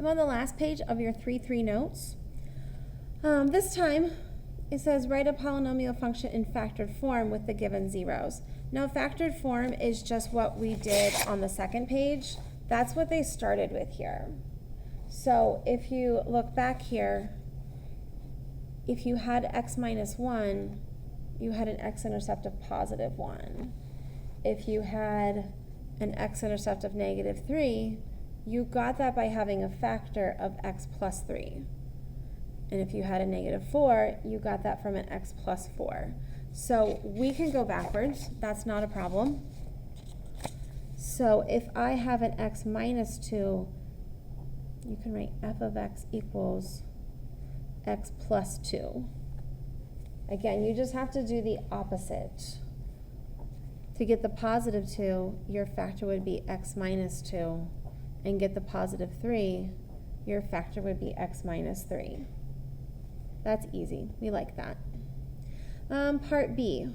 I'm on the last page of your 3-3 notes. This time, it says write a polynomial function in factored form with the given zeros. Now, factored form is just what we did on the second page. That's what they started with here. So if you look back here, if you had x minus 1, you had an x-intercept of positive 1. If you had an x-intercept of negative 3, you got that by having a factor of x plus 3. And if you had a negative 4, you got that from an x plus 4. So we can go backwards. That's not a problem. So if I have an x minus 2, you can write f of x equals x plus 2. Again, you just have to do the opposite. To get the positive 2, your factor would be x minus 2. And get the positive 3, your factor would be x minus 3. That's easy. We like that. Part B.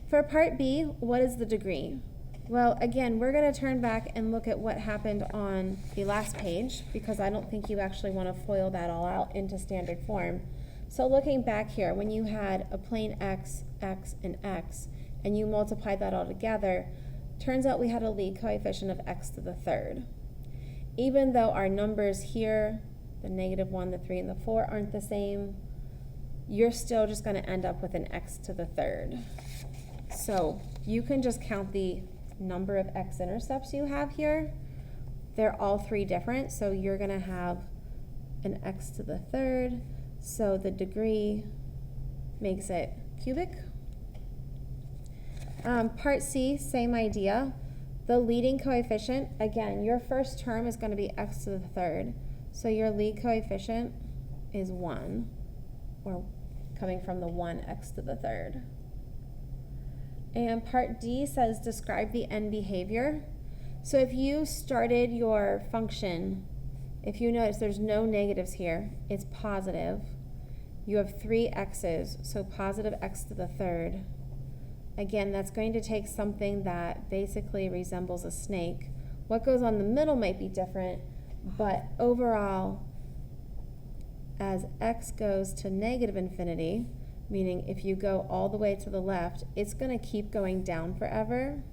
For part B, what is the degree? Well, again, we're going to turn back and look at what happened on the last page, because I don't think you actually want to FOIL that all out into standard form. So looking back here, when you had a plain x, x, and x, and you multiplied that all together, turns out we had a lead coefficient of x to the third. Even though our numbers here, the negative 1, the 3, and the 4 aren't the same, you're still just going to end up with an x to the third. So you can just count the number of x-intercepts you have here. They're all 3 different, so you're going to have an x to the third. So the degree makes it cubic. Part C, same idea. The leading coefficient, again, your first term is going to be x to the third. So your lead coefficient is 1, or coming from the 1x to the third. And part D says describe the end behavior. So if you started your function, if you notice there's no negatives here, it's positive. You have 3 x's, so positive x to the third. Again, that's going to take something that basically resembles a snake. What goes on the middle might be different, but overall, as x goes to negative infinity, meaning if you go all the way to the left, it's going to keep going down forever.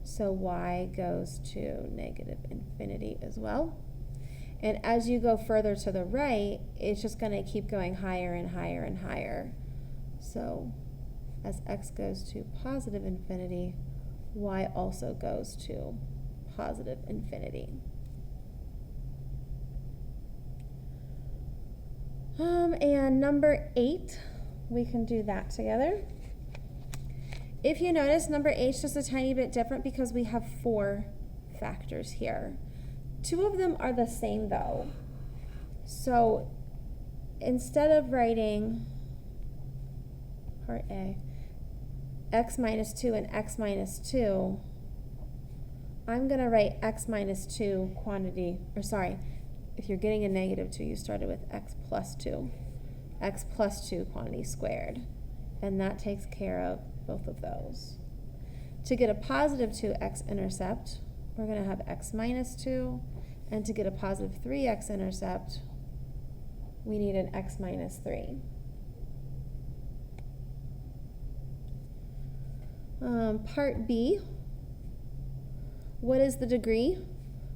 So y goes to negative infinity as well. And as you go further to the right, it's just going to keep going higher and higher and higher. So as x goes to positive infinity, y also goes to positive infinity. And number 8, we can do that together. If you notice, number 8 is just a tiny bit different because we have 4 factors here. 2 of them are the same though. So instead of writing part A, x minus 2 and x minus 2, I'm going to write x minus 2 quantity, or sorry, if you're getting a negative 2, you started with x plus 2 quantity squared. And that takes care of both of those. To get a positive 2x intercept, we're going to have x minus 2. And to get a positive 3x intercept, we need an x minus 3. Part B, what is the degree?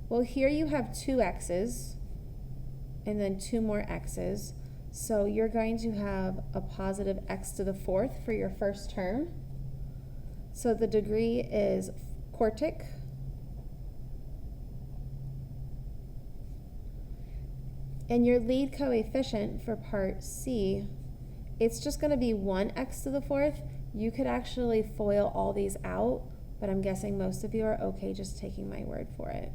Well, here you have 2 x's and then 2 more x's. So you're going to have a positive x to the 4th for your first term. So the degree is quartic. And your lead coefficient for part C, it's just going to be 1x to the 4th. You could actually FOIL all these out, but I'm guessing most of you are okay just taking my word for it.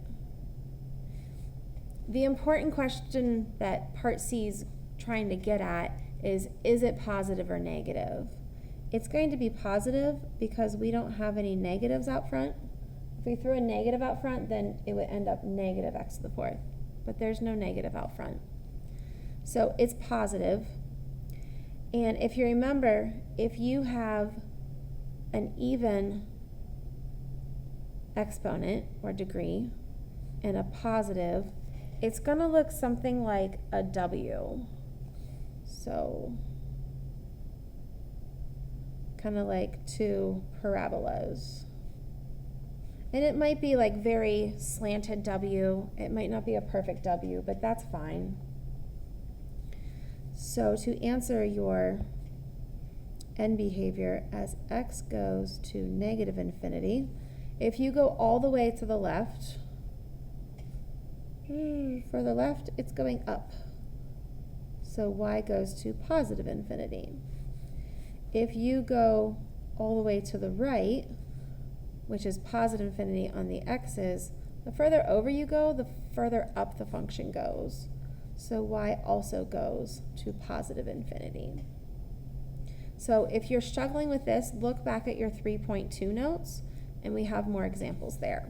The important question that part C is trying to get at is it positive or negative? It's going to be positive because we don't have any negatives out front. If we threw a negative out front, then it would end up negative x to the 4th. But there's no negative out front. So it's positive. And if you remember, if you have an even exponent or degree and a positive, it's gonna look something like a W. So, kind of like two parabolas. And it might be like very slanted W. It might not be a perfect W, but that's fine. So to answer your end behavior as x goes to negative infinity, if you go all the way to the left, for the left, it's going up. So y goes to positive infinity. If you go all the way to the right, which is positive infinity on the x's, the further over you go, the further up the function goes. So y also goes to positive infinity. So if you're struggling with this, look back at your 3.2 notes, and we have more examples there.